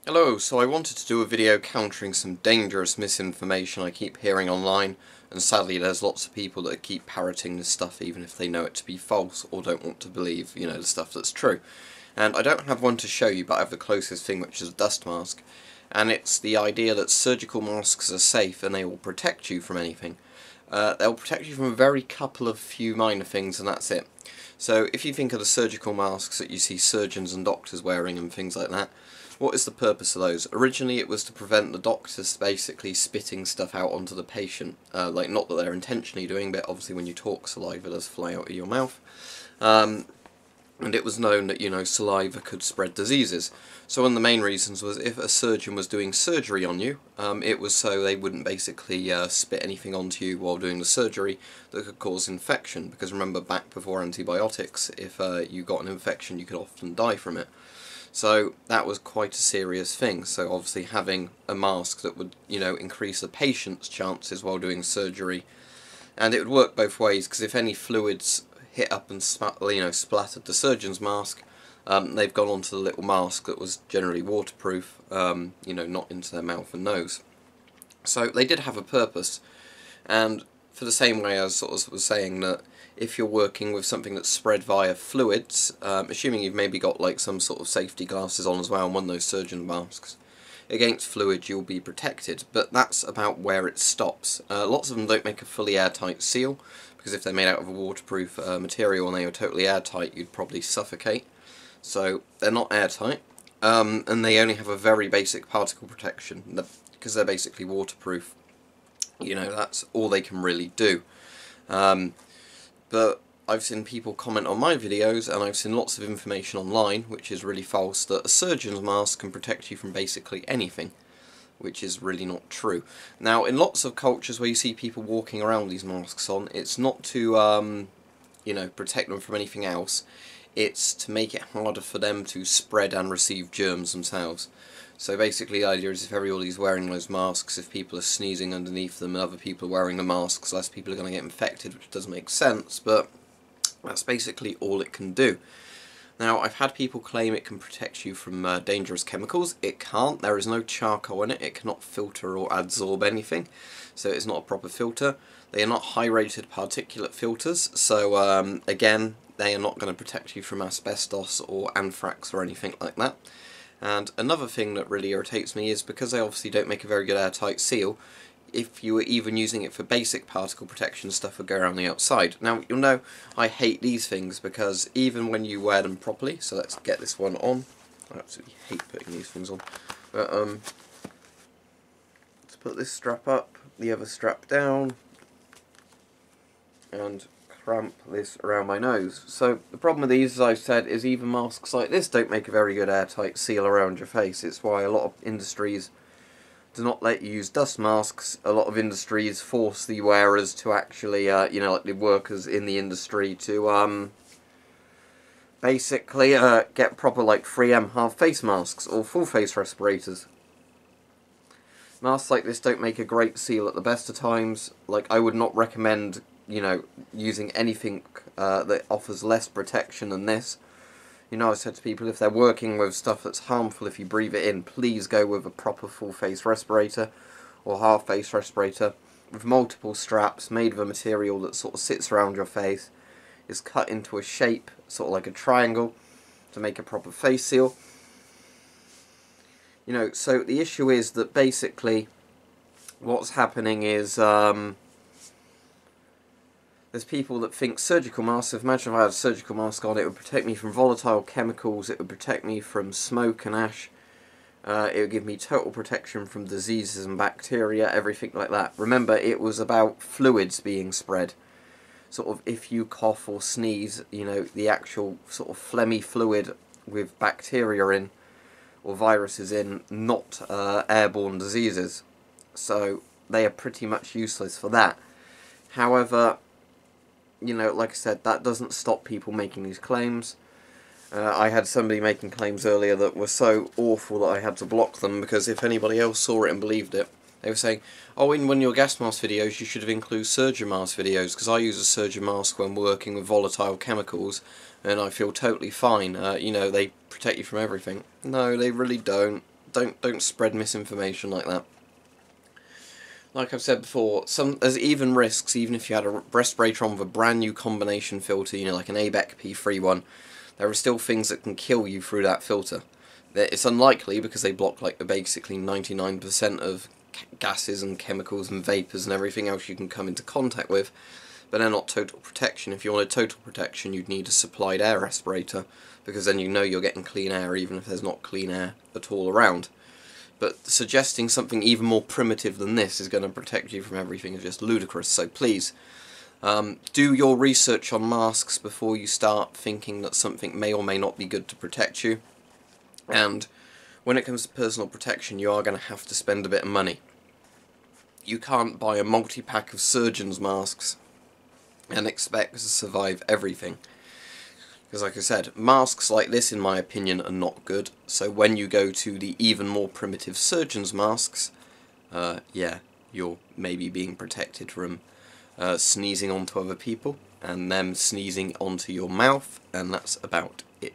Hello, so I wanted to do a video countering some dangerous misinformation I keep hearing online, and sadly there's lots of people that keep parroting this stuff even if they know it to be false or don't want to believe, the stuff that's true. And I don't have one to show you, but I have the closest thing, which is a dust mask. And it's the idea that surgical masks are safe and they will protect you from anything. They'll protect you from a very couple of few minor things, and that's it. So if you think of the surgical masks that you see surgeons and doctors wearing and things like that, what is the purpose of those? Originally it was to prevent the doctors basically spitting stuff out onto the patient. Like, not that they're intentionally doing, but obviously when you talk, saliva does fly out of your mouth. And it was known that, saliva could spread diseases. So one of the main reasons was if a surgeon was doing surgery on you, it was so they wouldn't basically spit anything onto you while doing the surgery that could cause infection. Because remember, back before antibiotics, if you got an infection you could often die from it. So that was quite a serious thing. So obviously having a mask that would, increase the patient's chances while doing surgery. And it would work both ways, because if any fluids hit up and splattered the surgeon's mask, they've gone onto the little mask that was generally waterproof, not into their mouth and nose. So they did have a purpose. And for the same way as I was saying that if you're working with something that's spread via fluids, assuming you've maybe got like some sort of safety glasses on as well and one of those surgeon masks, against fluid you'll be protected, but that's about where it stops. Lots of them don't make a fully airtight seal, because if they're made out of a waterproof material and they were totally airtight you'd probably suffocate. So they're not airtight, and they only have a very basic particle protection, because they're basically waterproof. That's all they can really do. But I've seen people comment on my videos, and I've seen lots of information online, which is really false, that a surgeon's mask can protect you from basically anything, which is really not true. Now, in lots of cultures where you see people walking around with these masks on, it's not to, protect them from anything else. It's to make it harder for them to spread and receive germs themselves. So basically the idea is if everybody's wearing those masks, if people are sneezing underneath them and other people are wearing the masks, less people are going to get infected, which does make sense, but that's basically all it can do. Now, I've had people claim it can protect you from dangerous chemicals. It can't. There is no charcoal in it. It cannot filter or adsorb anything, so it's not a proper filter. They are not high-rated particulate filters, so again, they are not going to protect you from asbestos or anthrax or anything like that. And another thing that really irritates me is because they obviously don't make a very good airtight seal, if you were even using it for basic particle protection, stuff would go around the outside. Now, you'll know I hate these things because even when you wear them properly, so let's get this one on. I absolutely hate putting these things on. But, let's put this strap up, the other strap down, and cramp this around my nose. So the problem with these, as I've said, is even masks like this don't make a very good airtight seal around your face. It's why a lot of industries do not let you use dust masks. A lot of industries force the wearers to actually, like the workers in the industry to basically get proper like 3M half face masks or full face respirators. Masks like this don't make a great seal at the best of times. Like, I would not recommend using anything that offers less protection than this. I said to people, if they're working with stuff that's harmful if you breathe it in, please go with a proper full face respirator or half face respirator with multiple straps made of a material that sort of sits around your face, is cut into a shape, sort of like a triangle, to make a proper face seal. So the issue is that basically what's happening is there's people that think surgical masks, imagine if I had a surgical mask on, it would protect me from volatile chemicals, it would protect me from smoke and ash, it would give me total protection from diseases and bacteria, everything like that. Remember, it was about fluids being spread. Sort of, if you cough or sneeze, the actual sort of phlegmy fluid with bacteria in, or viruses in, not airborne diseases. So they are pretty much useless for that. However, like I said, that doesn't stop people making these claims. I had somebody making claims earlier that were so awful that I had to block them, because if anybody else saw it and believed it, they were saying, oh, in one of your gas mask videos you should have included surgeon mask videos, because I use a surgeon mask when working with volatile chemicals, and I feel totally fine. They protect you from everything. No, they really don't. Don't spread misinformation like that. Like I've said before, there's even risks, even if you had a respirator on with a brand new combination filter, you know, like an ABEC P3 one, there are still things that can kill you through that filter. It's unlikely because they block like basically 99% of gases and chemicals and vapours and everything else you can come into contact with, but they're not total protection. If you wanted total protection, you'd need a supplied air respirator, because then you know you're getting clean air even if there's not clean air at all around. But suggesting something even more primitive than this is going to protect you from everything is just ludicrous. So please, do your research on masks before you start thinking that something may or may not be good to protect you. And when it comes to personal protection, you are going to have to spend a bit of money. You can't buy a multi-pack of surgeon's masks and expect to survive everything. Because like I said, masks like this, in my opinion, are not good. So when you go to the even more primitive surgeon's masks, yeah, you're maybe being protected from sneezing onto other people, and them sneezing onto your mouth, and that's about it.